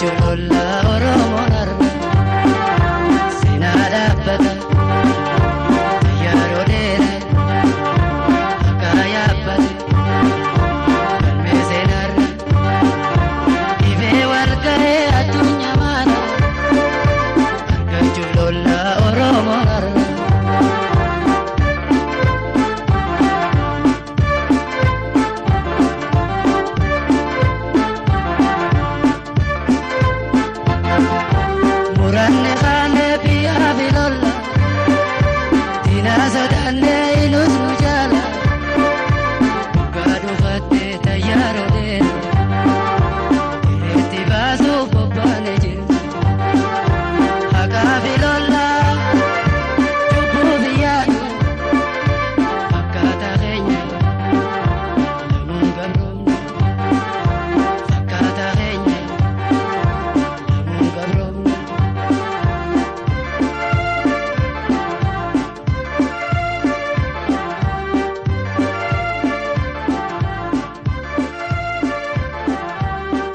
Argachulolla Oromoon arga Sinaa dhaabbata Xiyyaaroo dheere Akka yaabbate Galmee seenarra Dhibee wal ga'ee addunyaa maana Argachulolla Oromoon arga Muranne khane biya bilolla Dina sadanne ilus nujala Gadu fatte tayyaro dena Ireti basu bobbane jiru Haka bilolla Jubbu biyadu Fakkata keenya Lamun gabromne Fakkata keenya Lamun gabromne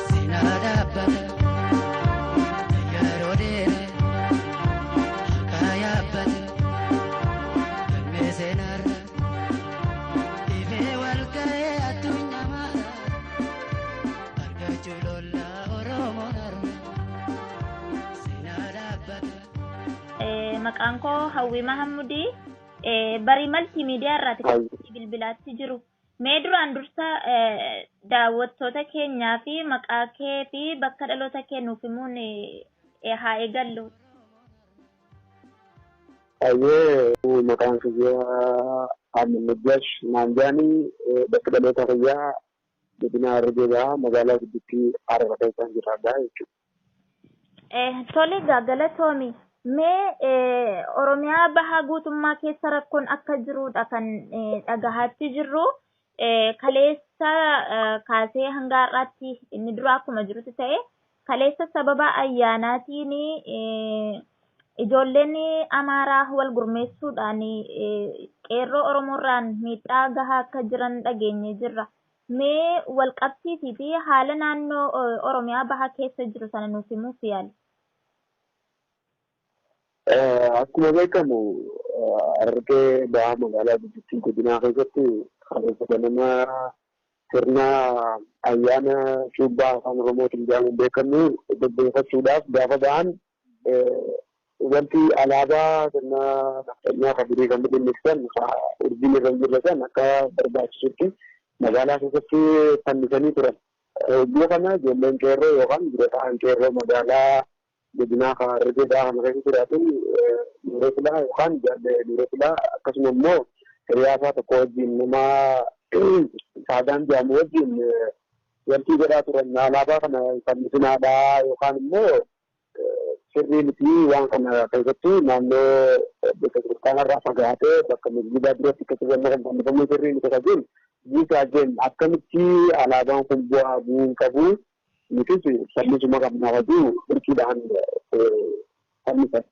Sinaa dhaabbata Xiyyaaroo dheere Akka yaabbate Galmee seenarra Dhibee wal ga'ee addunyaa maara Argachulolla Oromoon arga Sinaa dhaabbata Maqaan koo Hawwii Mahammudii barii maltiimiidiyaa irratti bilbilaatti jiru. Mee duraan dursa daawwattoota keenyaa fi maqaa kee fi bakka dhaloota kee nuuf himuun haa eegallu. Ayyee maqaan kiyyaa Ahmed Najjash Naanjaanii bakka dhaloota kiyyaa godina Harargee magaalaa guddittii Hararee keessaan jiraadha jechuudha. Tole galatoomii. Mee Oromiyaa bahaa guutummaa keessa rakkoon akka jirudha kan dhagahaatti jirru. Kaleessa kaasee hanga har'aatti inni dura akkuma jirutti ta'e kaleessa sababa ayyaanaatiin ijoolleen Amaaraa wal gurmeessuudhaan qeerroo Oromoorraan miidhaa gahaa akka jiran dhageenye jirra. Mee walqabsiitii fi haala naannoo Oromiyaa bahaa keessa jiru sana nuuf himuuf yaali. Akkuma beekamu Harargee bahaa magaalaa guddittii godinaa keessatti karoora nama sirna ayyaana cuubbaa afaan Oromootiin jedhamuun beekamu gaggeeffachuudhaaf gaafa ba'an wanti alaabaa sirna naftanyaa kabirii kan midhimmisan urjiin irra jirre san akka barbaachisutti magaalaa keessatti fannisanii turan. Iddoo kana ijoolleen qeerroo yookaan birataan qeerroo magaalaa godinaa Harargee bahaa kana keessa jiraatan dhiirota filaa yookaan dhiirota filaa akkasuma immoo hiriyaasaa tokko wajjin nama saadaan jedhamu wajjin wanti godhaa turan alaabaa kana fannisinaadhaa yookaan immoo sirrii miti waan kana keessatti naannoo beekamtiirraa fagaatee bakka masjiidaa biratti akkasuma kan fannifamuu sirrii miti qabuun jiisaa jeen akkamitti alaabaan kun bu'aa bu'uun qabu nutis fannisuma qabnaa wajjin birkiidhaan fannisan.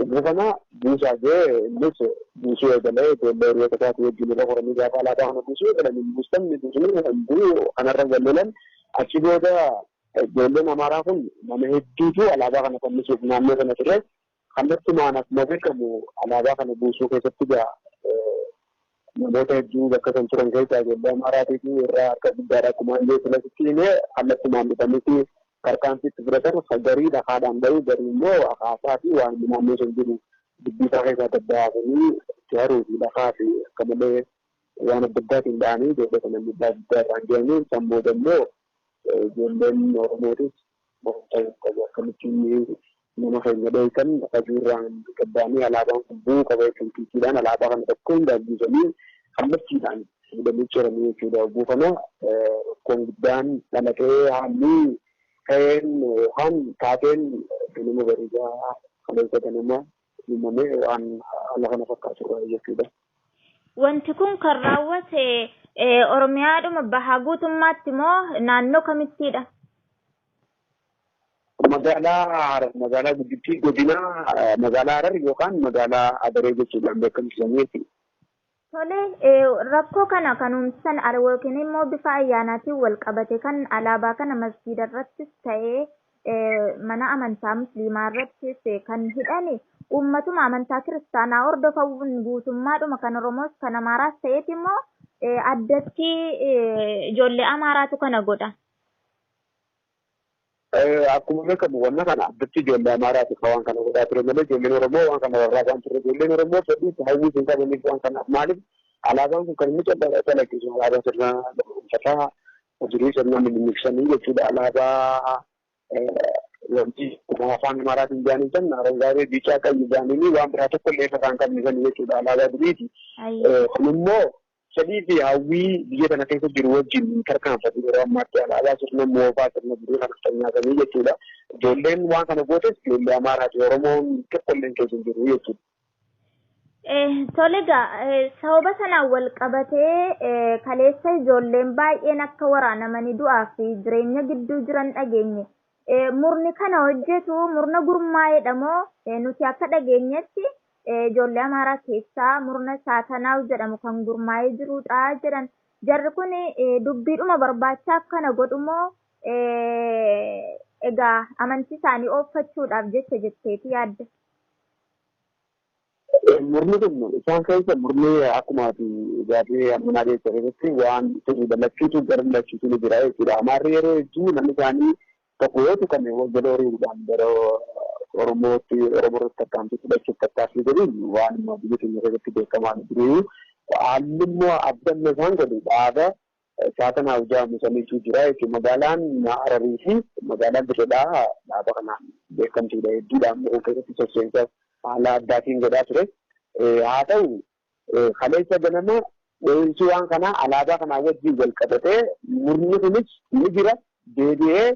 Iddoo kana buusaa jee innis buusuu eegalee ijoollee hiriyoota isaati wajjin irra horanii gaafa alaabaa kana buusuu eegalan hin buusamne buusanii hunduu kanarra gallolan achi booda ijoolleen Amaaraa kun nama hedduutu alaabaa kana fannisuuf naannoo kana ture. Kallattumaan akkuma beekamu alaabaa kana buusuu keessatti namoota hedduu bakka kan turan keessaa ijoollee Amaaraatii fi irraa harka guddaadha akkuma illee filasitti himee kallattumaan bitanitti tarkaanfiitti fudhatan sagarii dhakaadhaan bahu garii immoo akaasaa fi waan naannoo sun jiru dubbisaa keessaa daddabaasanii jaaruu fi dhakaa fi akka malee waan adda addaatiin dha'anii ijoollee kana miidhaa guddaa irraan ga'anii sammuu immoo ijoolleen Oromootis akkamitti nama keenya dheessan fajuurraan gaddaanii alaabaan kun bu'uu qaba jechuudhaan alaabaa kana tokko hin daaggisanii kallattiidhaan fuudhanii jiranii jechuudha. Buufama rakkoon guddaan dhalatee haalli ta'een yookaan taateen nama bareedaa kaleessata nama uumame waan haala kana fakkaatu jechuudha. Wanti kun kan raawwate Oromiyaadhuma bahaa guutummaatti moo naannoo kamittidha? magaalaa guddittii godina magaalaa Harar yookaan magaalaa Adaree jechuudhaan beekamtisameeti. Tole rakkoo kana kan uumsan yookiin immoo bifa ayyaanaatiin wal qabate kan alaabaa kana masjiida irrattis ta'ee mana amantaa musliimaa irrattis kan hidhani uummatuma amantaa kiristaanaa hordofuun guutummaadhuma kan Oromoos kan Amaaraas ta'eeti immoo addatti ijoollee Amaaraatu kana godha. Akkuma beekamu wanna kana addatti ijoollee Amaaraatu waan kana godhaa ture malee ijoolleen Oromoo waan kana warraa waan ture ijoolleen Oromoo fedhii hawwii hin qabaniif waan kana maaliif alaabaan kun kan inni calaqqisu alaabaa sirna uffataa hojiilee sirna miliqsanii jechuudha alaabaa wanti kuma afaan Amaaraatiin jaanii san arangaaree bicaa kan jaanii waan biraa tokko illee irraa kan qabnisan jechuudha alaabaa duriiti. Kun immoo sadii fi hawwii biyya kana keessa jiru wajjin tarkaanfatu yeroo ammaatti alaabaa sirna moofaa sirna biroo kan nyaatanii jechuudha. Ijoolleen waan kana gootes ijoollee Amaaraati Oromoon tokko illee keessa jiru jechuudha. Tolega sababa sanaan wal qabatee kaleessa ijoolleen baay'een akka waraanamanii du'aa fi jireenya gidduu jiran dhageenye. Murni kana hojjetu murna gurmaa'eedha moo nuti akka dhageenyetti ijoollee Amaaraa keessaa murna Saatanaa'u jedhamu kan gurmaa'ee jirudha jedhan. Jarri kun dubbiidhuma barbaachaaf kana godhu moo egaa amantii isaanii ooffachuudhaaf jetteeti yaadda? Murni kun isaan keessa murni akkuma gaafii ammanaa keessa irratti waan dallachiitu gara dallachiitu ni jira jechuudha. Amaarri yeroo hedduu namni isaanii tokko yoo tuqame wajjala horiidhaan gara Oromootti tarkaanfii fudhachuuf tattaaffii godhuun waan biyya keenya keessatti beekamaa jiru. Haalli immoo abdanna isaan godhu dhaaba Saatanaa'u jedhamu saniitu jira jechuudha. Magaalaan Hararii fi magaalaan Dirreedhaa dhaaba kanaan beekamtuudha hedduudhaan yeroo keessatti socheensa haala addaatiin godhaa ture. Haa ta'u kaleessa ganama dheehinsuu waan kanaa alaabaa kanaa wajjin wal qabatee murni kunis ni jira deebi'ee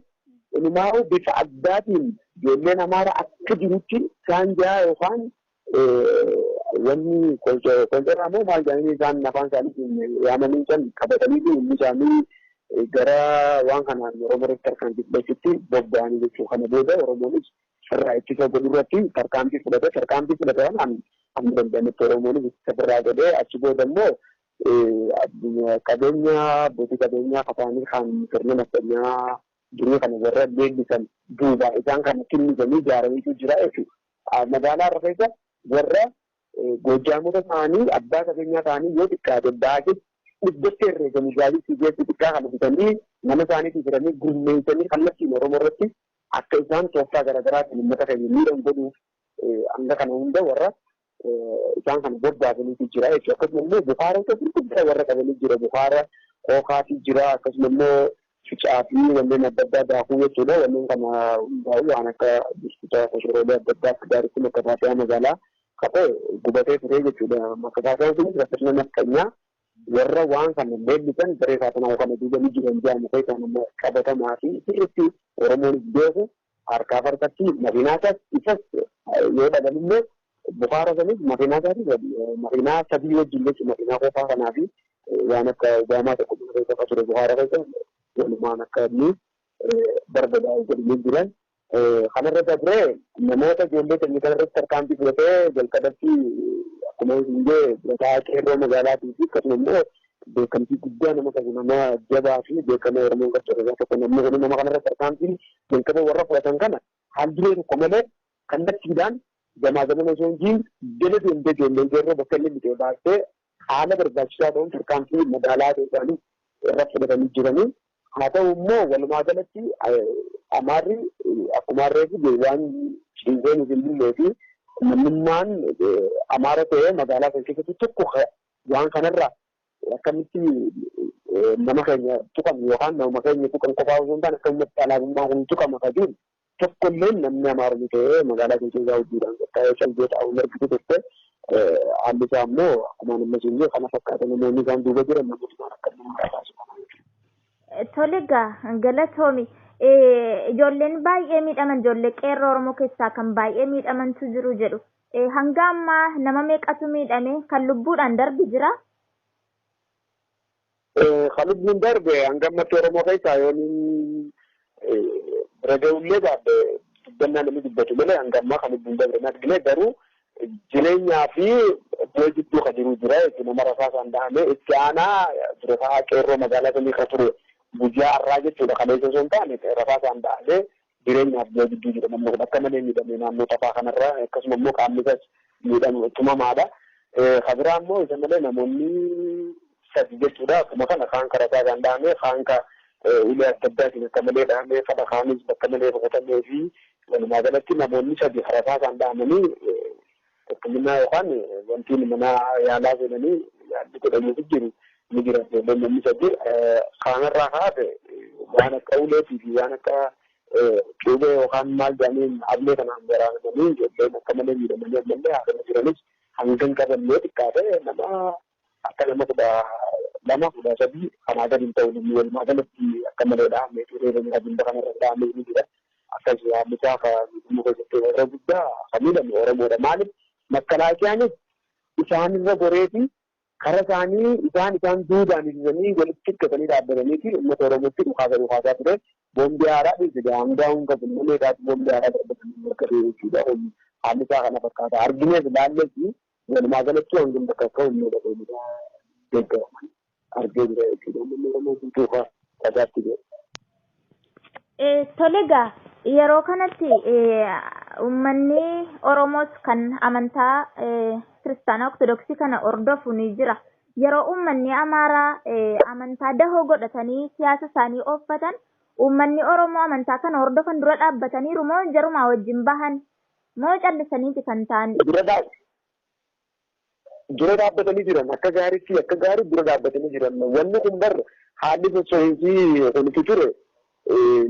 inumaa'u bifa addaatiin ijoolleen Amaaraa akka jirutti isaan jaa yookaan wanni qolcirraa moo maal jedhanii isaan afaan isaaniitiin yaamanii san qabatanii fi inni isaanii gara waan kanaan Oromoo tarkaanfii fudhachuutti bobba'anii jechuu kana booda Oromoonis irraa ittisa godhu irratti tarkaanfii fudhate kanaan amma danda'ametti Oromoonis ittisa irraa godhee achi booda immoo qabeenya abbootii qabeenyaa afaanii kan sirna naftanyaa durii kana warra beeksisan duuba isaan kana kennisanii ijaaraniitu jira jechuudha. Magaalaa irra keessa warra Goojjaamota ta'anii abbaa qabeenyaa ta'anii yoo xiqqaate baay'ee dhibbatti herreeganii gaazexii geessu xiqqaa kana bitanii nama isaaniitii jiranii gurmeessanii kallattiin Oromoo irratti akka isaan tooftaa garaagaraatiin uummata keenya miidhan godhuuf hanga kana hunda warra isaan kana bobbaasaniitu jira jechuudha. Akkasuma immoo Bukaarota gurguddaa warra qabanii jira. Bukaara Qookaatii jira. Akkasuma immoo ficaa fi wanneen adda addaa daakuu jechuudha. Wanneen kana hundaa'u waan akka biskita koshoroolee adda addaa akka gaariitti makkataatee magaalaa qabee gubatee ture jechuudha. Makkataatee kunis rakkasuma nafqanyaa warra waan kana leellisan daree Saatanaa'u kana duubanii jiran jedhamu keessaa nama qabatamaa fi sirriitti Oromoon beeku harkaaf harkatti makiinaasaas isas yoo dhaban illee Bukaara sanis makiinaa sadii wajjin jechuudha. Makiinaa qofaa kanaa fi waan akka Obaamaa tokko keessa ture Bukaara keessa walumaan akka inni barbadaa'u godhanii jiran. Kanarra dabree namoota ijoollee keenya kanarratti tarkaanfii fudhatee jalqabatti akkuma hundee bitaa qeerroo magaalaatii fi akkasuma immoo beekamtii guddaa nama qabu nama jabaa fi beekama Oromoo qaccabaa tokko namni kun nama kanarratti tarkaanfii jalqaba warra fudhatan kana haal duree tokko malee kallattiidhaan gamaa gamana osoo hin jiin jala deemtee ijoollee qeerroo bakka inni bitee baastee haala barbaachisaa ta'uun tarkaanfii magaalaa isaanii irra fudhatanii jiranii. Haa ta'u immoo walumaa galatti Amaarri akkuma reefu waan ciisee nuti illee fi namummaan Amaara ta'ee magaalaa kan keessatti tokko waan kanarraa akkamitti nama keenya tuqan yookaan nama keenya tuqan qofaa osoo hin taane akkamitti alaabummaa kun tuqama kan jiru tokkollee namni Amaarri ta'ee magaalaa kan keessaa hojiidhaan qophaa'ee calqee taa'uun argitu turte haalli isaa immoo akkuma nama siinjee kana fakkaata namoonni isaan duuba jiran namoota akka nama taasisu. Tolega galatoomi ijoolleen baay'ee miidhaman ijoollee qeerroo Oromoo keessaa kan baay'ee miidhamantu jiru jedhu hanga ammaa nama meeqatu miidhame kan lubbuudhaan darbi jira? Kan lubbuun darbe hanga ammatti Oromoo keessaa yooniin raga'ullee baadde dubbannaa namni dubbatu malee hanga ammaa kan lubbuun darbe argine garuu jireenyaa fi iddoo jidduu kan jiru jira jechuudha. Nama rasaasaan dhahame itti aanaa durafaa qeerroo magaalaa samii kan ture guyyaa har'aa jechuudha. Kaleessa osoo hin taane rasaasaan dhahame jireenyaaf gidduu jira namni kun akka malee miidhamee naannoo tafaa kanarra akkasuma immoo qaamni isaas miidhamu tumamaadha. Kabiraa immoo isa malee namoonni sadi jechuudha akkuma kana kaan karataa kan dhahamee kaan ulee adda addaatiin akka malee dhahamee fadha kaanis bakka malee rukutamee fi walumaa galatti namoonni sadi karataa kan dhahamanii tokkummaa yookaan wanti mana yaalaa seenanii yaalli godhamuutu jiru ni jira. Namoonni sadi kaanarraa haate waan akka uleetii fi waan akka cuubee yookaan maal jedhaniin ablee kanaan waraanamanii ijoolleen akka malee miidhamanii ammallee haadhama jiranis hangan qabannee xiqqaate nama akka nama 12 kanaa gadi hin ta'u walumaa galatti akka malee dhahamee turee ajinda kanarra dhahamee ni jira. Akkas haallisaa miidhama keessatti warra guddaa kan miidhame Oromoodha. Maaliif makkalaakiyaanis isaanirra goreeti kara isaanii isaan duudaan ibsanii walitti hidhatanii dhaabbataniiti uummata Oromootti dhukaasaa ture. Boombii haaraa dhiisee hundaa'uun qabu malee boombii haaraa darbatanii mirkatee jechuudha. Haalli isaa kana fakkaata. Arginees ilaallees walumaa galatti hangin bakka akka humna deeggaraman argee jira jechuudha. Uummanni Oromoo guutuu tajaajilti jira. Tolegaa yeroo kanatti uummanni Oromoos kan amantaa kiristaanaa ortodoksii kana hordofu ni jira. Yeroo uummanni Amaaraa amantaa dahoo godhatanii siyaasa isaanii ooffatan uummanni Oromoo amantaa kana hordofan dura dhaabbataniiru moo jarumaa wajjin bahan moo callisaniiti kan ta'an? Dura dhaabbatanii jiran akka gaarii dura dhaabbatanii jiran. Wanni kun bar haalli sosochiisii kunutu ture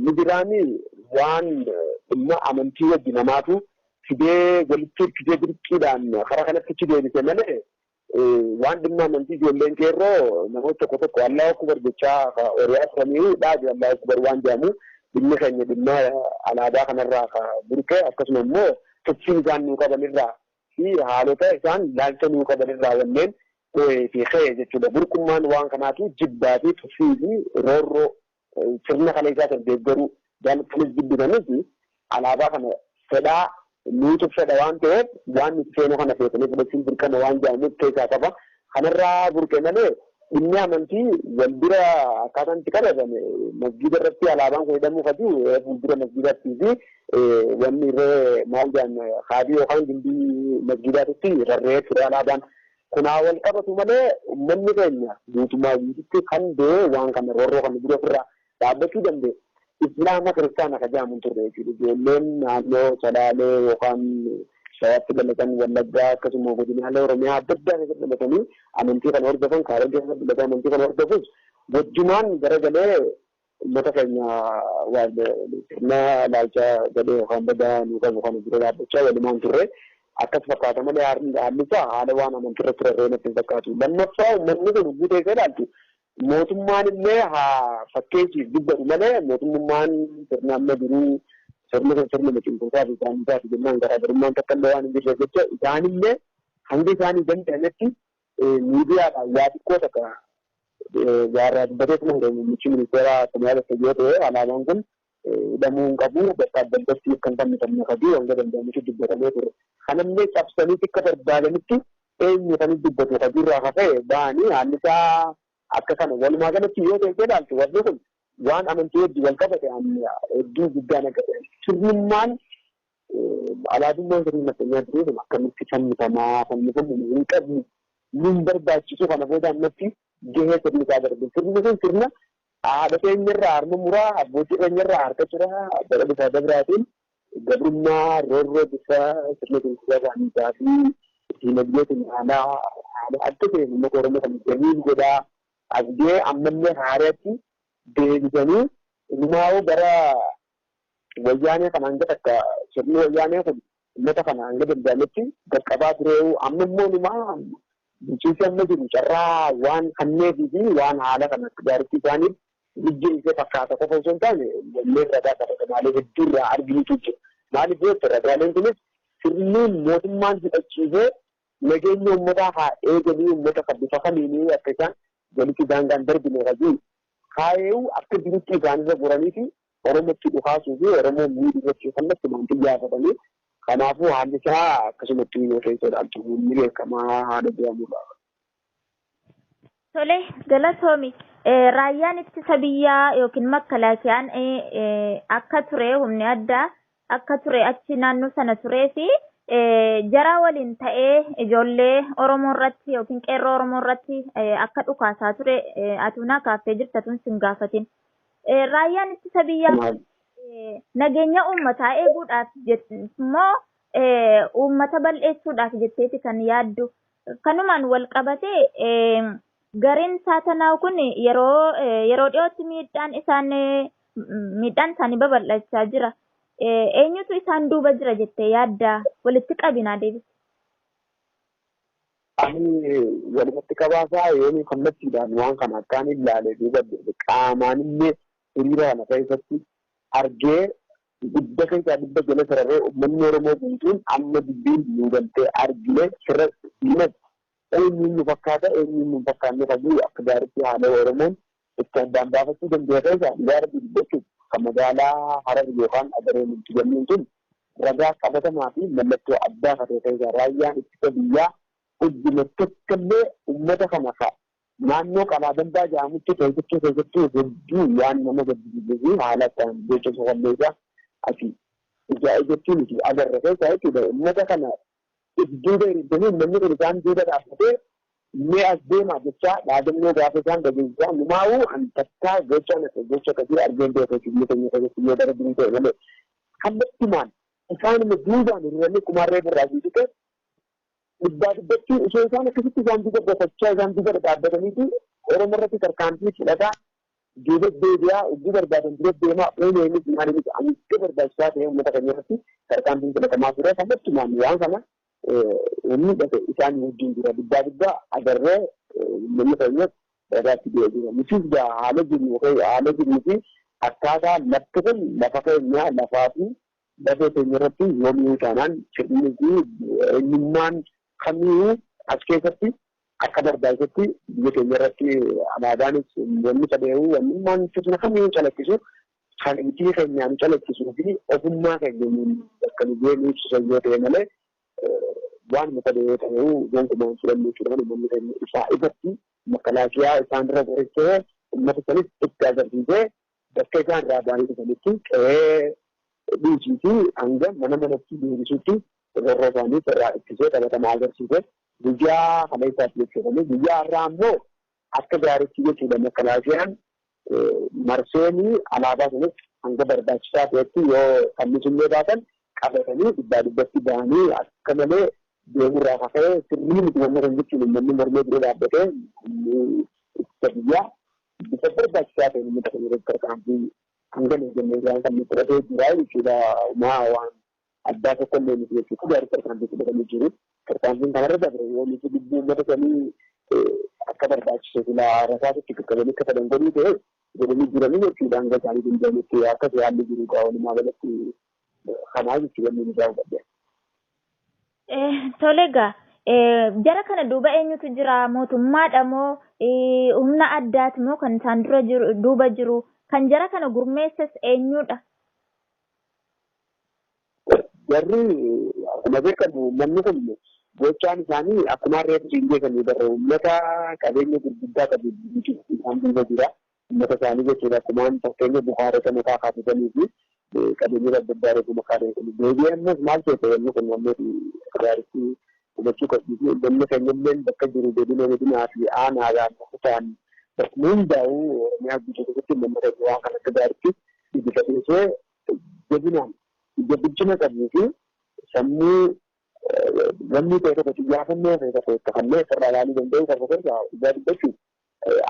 ni jiraanii waan dhimma amantii wajjin namaatu fidee walitti fidee dirqiidhaan karaa kanatti deebise malee waan dhimma amantii ijoolleen qeerroo namoota tokko Allahu Akbar jechaa Oriyaa sanii dhaabe Allahu Akbar waan jedhamu dhimmi keenya dhimma alaabaa kanarraa burqee akkasuma immoo tuffiin isaan nuu qabanirraa fi haalota isaan laalcha nuu qabanirraa wanneen fi kee jechuudha. Burqummaan waan kanaatu jibbaa fi tuffii fi roorroo sirna kana isaa kan deeggaru jaalatanis jibbitanis alaabaa kana fedhaa nuutu fedha waan ta'eef waan nuti feenu kana feetanii fudhachuun dirqama waan jedhamuuf keessaa qaba. Kanarraa burqee malee dhimmi amantii wal bira akkaataan itti qabatan masgiida irratti alaabaan kun hidhamuu qabdu fuuldura masgiidaatti fi wanni irree maal jedhan haadii yookaan gindii masgiidaatti rarree ture alaabaan. Kunaa wal qabatu malee uummanni keenya guutumaa guututti kan bee waan kana roorroo kana bira ofirraa dhaabbachuu danda'e. Islaama kiristaana kan jedhamu turre jechuudha. Ijoolleen naannoo Salaalee yookaan Shawaatti dhalatan Wallaggaa akkasuma godinaalee Oromiyaa adda addaa keessatti dhalatanii amantii kana hordofan kaaree keessatti dhalatan amantii kana hordofus wajjumaan garagalee uummata keenya sirna laalcha gadhee yookaan badaa nuu qabu kana bira dhaabbachaa walumaan turre. Akkas fakkaata malee haalli isaa haala waan amantii irratti rarree natti fakkaatu. Lammaffaa uummanni kun guutee isa ilaaltu mootummaan illee haa fakkeessiif dubbatu malee mootummaan sirna amma duruu sirna macimtuusaa fi isaaniisaa fi jennaan garaagarummaan takka illee waan hin jirre jecha isaanillee hanga isaanii danda'ametti miidiyaadhaan yaa xiqqoo takka jaarraa dubbatee kuma hidhamu muummichi ministeeraa Samaayyaa Dassaaleny ta'ee alaabaan kun hidhamuu hin qabu bakka adda addaatti kan fannifamne qabu hanga danda'ametti dubbatamee ture. Kanallee cabsanii akka barbaadanitti eenyu kan dubbatu qaburraa hafee ba'anii haalli isaa akka kana walumaa galatti yoo ta'e ilaaltu warri kun waan amantii wajjin wal qabate hedduu guddaan agarre. Sirnummaan alaabummaan sirni naftanyaa turee kun akkamitti fannifamu hin qabnu nun barbaachisu kana booda ammatti gahee sirni isaa darbe. Sirni kun sirna haadha keenyarraa harma muraa abbootii keenyarraa harka ciraa bara bifa dabraatiin gabrummaa roorroo bifa sirna kunkumaa isaaniisaa fi diinagdeetiin haala adda ta'e uummata Oromoo kan jamiin godhaa asgee ammallee haaraatti deebisanii inumaa'uu gara wayyaanee kana hanga takka sirni wayyaanee kun uummata kana hanga danda'ametti qaqqabaa tureewu amma immoo inumaa bulchiinsi amma jiru carraa waan kanneetii fi waan haala kana gaariitti isaaniif ijjeesee fakkaata qofa osoo hin taane wallee ragaa qabata maaliif hedduurraa arginutu jira. Maaliif jecha ragaaleen kunis sirniin mootummaan hidhachiisee nageenya uummataa haa eeganii uummata kan bifa kamiinii akka isaan walitti daangaan darbine qabu kaayuu akka jirutti isaanirra goranii fi Oromootti dhukaasuu fi Oromoo miidhagachuu kallattii maantii yaafatanii kanaafuu haalli isaa akkasumatti yoo ta'e ilaaltu ni beekamaa haala jedhamudha. Tole galatoomi raayyaan ittisa biyyaa yookiin makkalaakiyaan akka ture humni addaa akka ture achi naannoo sana turee fi jara waliin ta'ee ijoollee Oromoo irratti yookiin qeerroo Oromoo irratti akka dhukaasaa ture atuunaa kaaftee jirtatuun sin gaafatin. Raayyaan ittisa biyyaa nageenya uummataa eeguudhaaf immoo uummata bal'eessuudhaaf jetteeti kan yaaddu. Kanumaan wal qabatee gariin saatanaa kun yeroo dhiyootti miidhaan isaanii babal'achaa jira. Eenyutu isaan duuba jira jettee yaadda? Walitti qabinaa deebise. Ani walumatti qabaasaa yoon kallattiidhaan waan kana akkaan ilaalee duuba qaamaan illee hiriira kana keessatti argee guddaa keessaa dhibba jala sararee uummanni Oromoo guutuun amma dubbiin nu galtee argine sirratti dhiinatti eenyuun nu fakkaata eenyuun nu fakkaanne qabu akka gaariitti haala Oromoon itti addaan baafachuu dandeenya keessaa gaara dubbachuuf kan magaalaa Harar yookaan Adaree nuti jennuun sun ragaa qabatamaa fi mallattoo addaa kan ta'e keessaa raayyaan ittisa biyyaa hojjime tokkollee uummata kana naannoo qabaa dandaa jedhamutti keessattuu hedduu waan nama gaddisiisuu fi haala ittiin jecha soqalleessaa asii ijaajechuun itti agarra keessaa jechuudha. Uummata kana idduuba hiriirtanii uummanni kun isaan duuba dhaabbatee mee as deemaa jechaa dhaadannoo gaafa isaan dhageessisaa numaa'uu an takkaa gocha akkasii argeen beekaa biyya keenya keessatti yoo dara durii ta'e malee kallattimaan isaanuma duubaan hiriiranii kumaarree birraa jiidhite dhibbaa dubbachuu ishee isaan akkasitti isaan duuba gofachaa isaan duuba dhaabbataniitu Oromoo irratti tarkaanfii fudhataa duuba deebi'aa hojii barbaadan dura deemaa uumeenis maaliinis amitti barbaachisaa ta'e uummata keenya irratti tarkaanfii fudhatamaa ture kallattimaan waan kana inni dhaqe isaan wajjin jira dhibbaa agarree namni keenya irratti deebi'a. Nutis haala jiruu fi akkaataa lafti kun lafa keenya lafaa fi lafee keenya irratti yoomuu taanaan sirnii fi eenyummaan kamiyyuu as keessatti akka barbaachisutti biyya keenya irratti alaabaanis wanni sadeewu wannummaan sirna kamiyyuu calaqqisu kan itti keenyaan calaqqisuu fi ofummaa keenya bakka nu geenyu ibsisan yoo ta'e malee waan mata dee'ee ta'uu gonkumaan fudhannuutiin uummanni keenya isaa ifatti makalaakiyaa isaan irra qorechee uummata sanis itti agarsiisee bakka isaan irraa baanii dhufanitti qe'ee dhiisii fi hanga manatti deebisuutti roorroo isaanii irraa ittisee qabatamaa agarsiisee guyyaa kana isaatti jechuudha. Guyyaa irraa immoo akka gaariitti jechuudha makalaakiyaan marseenii alaabaa kunis hanga barbaachisaa ta'etti yoo fannisullee baatan qabatanii dhibbatti ba'anii akka malee deemurraa kafee sirrii miti wanna kan jechuun uummanni mormee dura dhaabbatee ittisa biyyaa bifa barbaachisaa ta'e uummata keenya irratti tarkaanfii hanga jennee isaan kan nuti fudhatee jira jechuudha. Waan addaa tokko illee miti jechuudha. Gaarii tarkaanfii fudhatanii jiru. Tarkaanfiin kanarra dabre yoo miti lubbuu uummata sanii akka barbaachisu filaa rasaasitti qaqqabanii akka fedhan godhuu ta'e jedhanii jiranii jechuudha. Hanga isaanii danda'anitti akkas haalli jiru walumaa galatti kanaa jechuudha inni isaa hubadde. Tole egaa jara kana duuba eenyutu jira? Mootummaadha moo humna addaati moo kan isaan duuba jiru? Kan jara kana gurmeessas eenyudha? Jarri akkuma beekamu manni kun gochaan isaanii akkuma reefu siinjee kan barra uummata qabeenya gurguddaa qabu isaan duuba jira. Uummata isaanii jechuudha akkuma fakkeenya Bukaarota mataa kaasisanii fi qabeenya adda reefu maqaa reefu. Deebi'ee ammas maal ta'e wanni kun wanni gaariitti hubachuu qabdii fi uummanni keenyallee bakka jiru deebiin godinaa fi aanaadhaan ta'an bakka hundaa'uu Oromiyaa guutuu keessatti uummata waan kan akka gaariitti biqilchee jabinaan jabichina qabuu fi sammuu wanni ta'e tokko xiyyaafannoo ta'e tokko kanneen irraa ilaaluu danda'u kan fakkaatu dhugaa dubbachuuf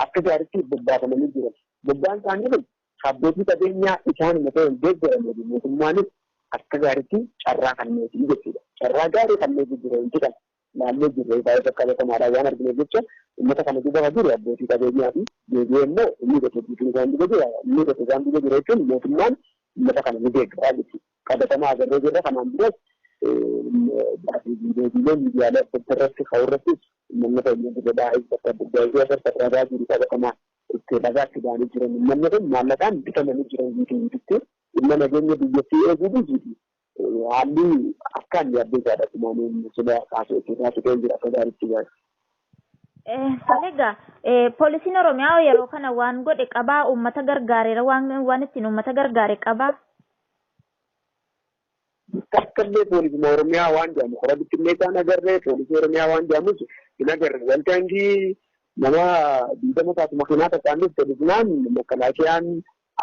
akka gaariitti bobbaafamanii jiran. Bobbaan isaanii kun abbootii qabeenyaa isaanuma ta'e deeggaramanii mootummaanis akka gaariitti carraa kanneetii jechuudha. Carraa gaarii kanneetii jira wanti kana naannoo jirre baay'ee bakka beekamaadhaa waan argineef jecha uummata kana duuba jiru abbootii qabeenyaa fi deebi'ee immoo inni tokko isaan duuba jira inni tokko isaan duuba jira jechuun mootummaan uummata kana ni deeggaraa jechuudha. Qabatamaa agarree jirra kanaan duras deebiilee miidiyaalee adda irratti ka'urratti uummanni keenya dura daa'ee bakka adda addaa ragaa jiru qabatamaa itti ragaatti ba'anii jiran uummanni kun maallaqaan bitamanii jiran guutuu dhimma nageenya biyyattii eeguu jiru. Haalli akkaan yaaddeessaadha kumaaniin sila kaasee jira akka gaariitti gaariidha. Salega poolisiin Oromiyaa yeroo kana waan godhe qabaa uummata gargaareera waan ittiin uummata gargaare qabaa. Takkallee poolisii Oromiyaa waan jedhamu qora bittillee isaan agarree poolisii Oromiyaa waan jedhamus hin agarre waltaangi nama diidama taatu makiinaa tattaannis jedhuunaan makalaakiyaan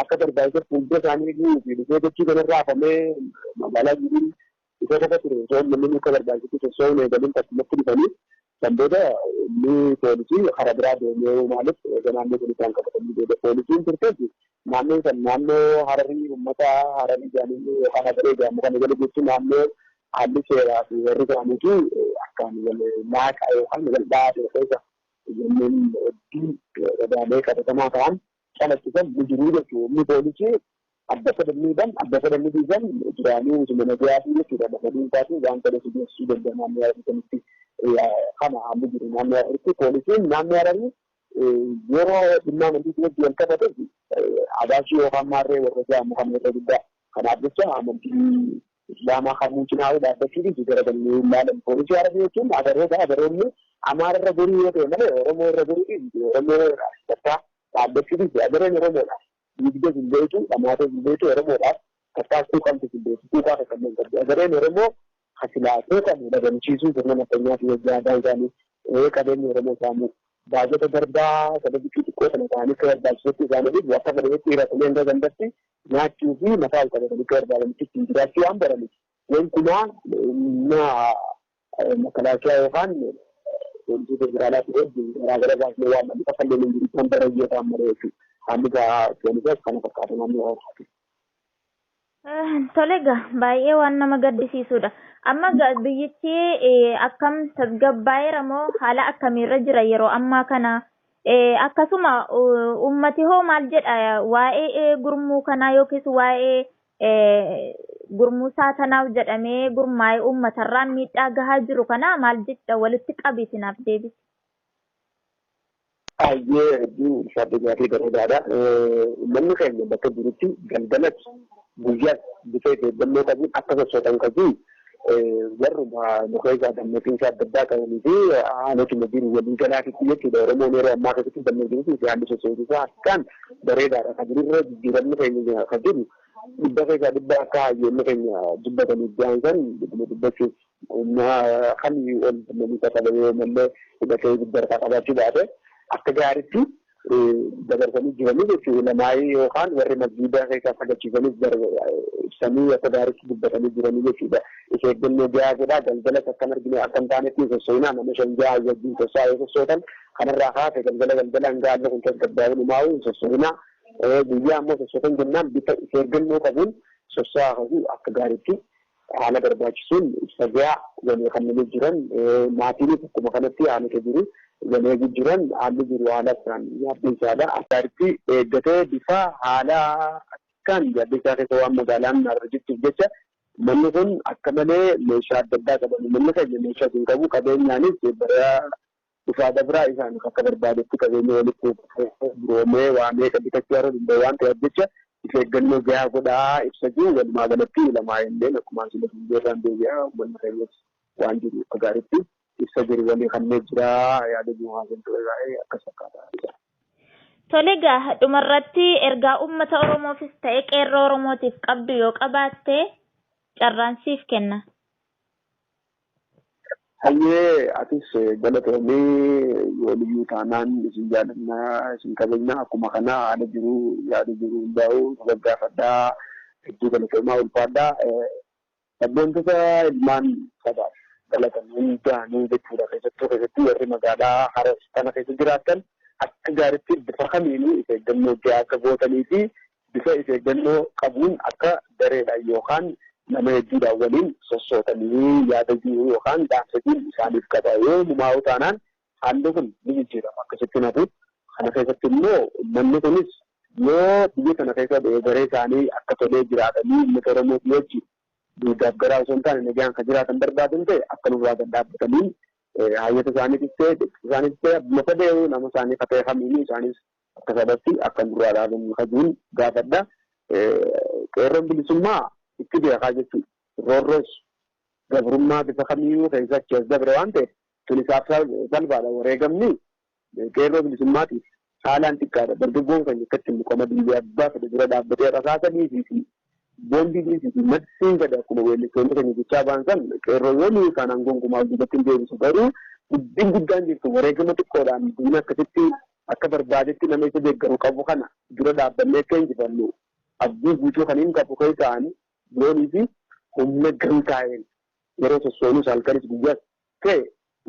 akka barbaachisa fuuldura isaanii fi dhufee dachii kanarraa hafamee magaalaa jiruun isa qofa ture osoo namni akka barbaachisu osoo hin eegalin akkasumatti dhufanii sanboota inni poolisii karaa biraa deemee maaliif naannoo kun isaan qabatanii deema poolisiin turteetti naannoon san naannoo Hararii uummata Hararii jedhanii yookaan Hararii jedhamu kana jala jechuun naannoo haalli seeraa fi warri isaaniitu akkaan wal naaqa yookaan wal dhaabee keessa yemmuu hedduu gadaalee qabatamaa ta'an calaqqisiisan jiruu jechuudha. Inni poolisii adda fedhanniidhaan jiraanii usuma nagayaatii jechuudha. Lafa dhuunfaatiin waan kana sugeessuu danda'a naannoo Hararii kana haalli jiru naannoo Hararii poolisiin naannoo Hararii yeroo dhimma amantii wajjin wal qabate Abaashii yookaan maarree warra jedhamu kan irra guddaa kanaaf jecha amantii Islaamaa kamuu cinaa dhaabbachuutiin garagalanii ilaalan poolisii Hararii jechuun agaroonni Amaararra gorii yoo ta'e malee Oromoo irra gorii Oromoo irraa dhaabbachuutiin agareen Oromoodha. Diigdee Zimbeetu dhamaatee Zimbeetu Oromoodhaaf kakkaastuu qabdi Zimbeetu kuukaa kanneen qabdi. Agareen Oromoo hasilaatee kan dhagamchiisuu sirna naftanyaa fi wajjaadaa isaanii qabeenyi Oromoo isaanii baajata darbaa sababii xixiqqoo sana isaanii akka barbaachisutti isaaniif akka fedhetti hiratamee hanga gandatti nyaachuu fi nafaa qabatanii akka barbaadanitti ittiin jiraachuu waan baraniif. Waan kunaa makalaakiyaa yookaan poolisii federaalaa ta'ee garaagara baasnee waan namni akka illee hin jiru kan barayyoo ta'an malee jechuudha. Haalli poolisaas kana fakkaatu naannoo Oromiyaati. Tolega baay'ee waan nama gaddisiisudha. Amma biyyichi akkam tasgabbaa'eera moo haala akkamiirra jira yeroo ammaa kana? Akkasuma ummati hoo maal jedha waa'ee gurmuu kanaa yookiis waa'ee gurmuu saatanaaf jedhamee gurmaa'ee uummatarraan miidhaa gahaa jiru kana maal jedha walitti qabiisinaaf deebisi. Baay'ee hedduu ulfaatee fi bareedaadha. Uummanni keenya bakka jirutti galgalatti guyyaas bifa eeggannoo qabuun akka sochootan qabu warruma muka isaa dammaqiinsa adda addaa qabanii fi haalotuma jiru waliin galaafitti jechuudha. Oromoon yeroo ammaa keessatti dammaqiinsi fi haalli sochootisaa akkaan bareedaadha. Kan jirurra jijjiiramni keenya kan jiru dhibba keessaa dhibba akka hayyoonni keenya dubbatanii jaansan dubbachuuf kan ol dammaqinsa qabamee mallee hidhatee guddaa qabaachuu baate akka gaariitti dabarsanii jiranii jechuudha. Lamaayii yookaan warri masjiida keessaa sagachiisanis ibsanii akka gaariitti dubbatanii jiranii jechuudha. Isa eeggannoo gahaa godhaa galgalas akkan argine akkan taanetti sossoinaa nama shan gahaa wajjin sosso'aa sossootan kanarraa kaase galgala hanga alla kun tasgabbaa'uu dhumaa'uu sossoinaa guyyaa ammoo sossootan jennaan bifa isa eeggannoo qabuun sosso'aa qabu akka gaariitti haala barbaachisuun ibsa gahaa walii kanneen jiran maatiinis akkuma kanatti haalota jiru. Galee jiran haalli jiru haala kan yaaddeessaadha. Gaariitti eeggatee bifa haala akkaan yaaddeessaa keessa waan magaalaan narra jirtuuf jecha manni kun akka malee meeshaa adda addaa qaban. Manni keenya meeshaa hin qabu qabeenyaanis bara dhufaa dabraa isaan akka barbaadetti qabeenya walitti buroomee waamee qabatachuu yeroo danda'u waan ta'eef jecha isa eeggannoo gahaa godhaa ibsa jiru walumaa galatti lamaa illee akkuma asii lafa biyyoodhaan deebi'aa uummanni keenyas waan jiru akka gaariitti. Ibsa jiru walii kanneen jira yaada jiru akkas fakkaata. Tolega dhumarratti ergaa uummata Oromoofis ta'e qeerroo Oromootiif qabdu yoo qabaatte carraan siif kenna. Hayyee atis galatoomii waliyyuu taanaan isin jaalannaa isin qabeenyaa akkuma kana haala jiru yaada jiru hundaa'u gaggaafadhaa hedduu galatoomaa ulfaadhaa dhabboontota ilmaan sabaaf. Dalagamuu daanuu jechuudha keessatti warri magaalaa Harar kana keessa jiraatan akka gaariitti bifa kamiinuu isa eeggannoo gahaa akka gootanii fi bifa isa eeggannoo qabuun akka dareedhaan yookaan nama hedduudhaan waliin sossootanii yaada jiru yookaan dhaamsa jiru isaaniif qaba. Yoo mumaa'uu taanaan haalli kun ni jijjiirama akkasitti nafu. Kana keessatti immoo manni kunis yoo biyya kana keessa garee isaanii akka tolee jiraatanii uummata Oromoo wajjin duudhaaf garaa osoo hin taane nagaan kan jiraatan barbaadan ta'e akka nurraa kan dhaabbatanii hayyata isaaniitis ta'e abbuma fedheeru nama isaanii katee kamiinuu isaanis akka sabatti akka nurraa dhaaban kajuun gaafadha. Qeerroon bilisummaa itti beekaa jechuudha. Roorroos gabrummaa bifa kamiinuu keessa achi as dabre waan ta'eef tunisaaf salphaadha wareegamni qeerroo bilisummaatiif haalaan xiqqaadha. Dargaggoon kan akkatti muqama biyya abbaa fedhe dura dhaabbatee rasaasa dhiisii boombii dhiisii madsiin gada akkuma weellistoonni kan jechaa ba'an san qeerroo yoo nuyi kanaan gonkumaa duubatti hin deebisu garuu guddaan jirtu wareegama xiqqoodhaan diina akkasitti akka barbaadetti nama isa deeggaru qabu kana dura dhaabbannee akka injifannu abdii guutuu kan hin qabu kan ta'an loonii fi humna gamtaa'een yeroo sossoonus halkanis guyyaas ta'e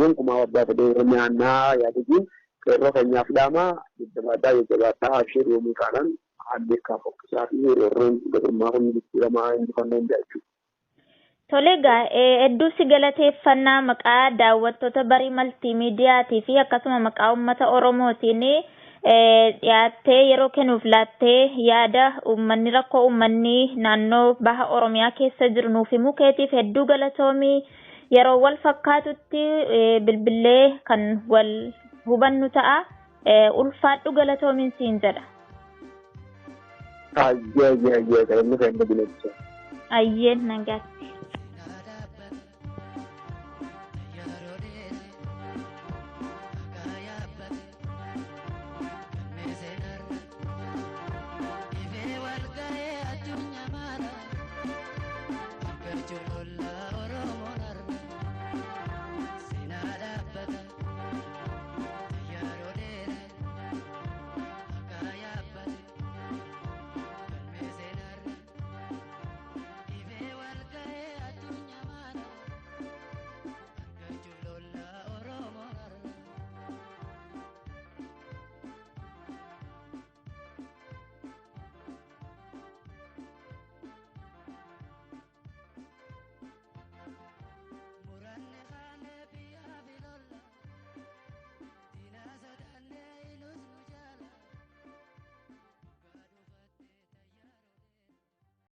gonkumaa abbaa fedhe Oromiyaan yaadatiin qeerroo keenyaaf dhaamaa jajjabaadhaa abshee yoomuu kaanaan haalli akka fokkisaa fi yeroo gadummaa humni jijjiiramaa injifannoon jechuudha. Tole egaa hedduu si galateeffannaa maqaa daawwattoota barii maltiimiidiyaatii fi akkasuma maqaa uummata Oromootiin dhiyaattee yeroo kennuuf laattee yaada uummanni rakkoo uummanni naannoo baha Oromiyaa keessa jiru nuuf himuu keetiif hedduu galatoomii yeroo wal fakkaatutti bilbilee kan wal hubannu ta'a ulfaadhu galatoomiin siin jedha. Ayyeen nagaatti. Addunyaa maala,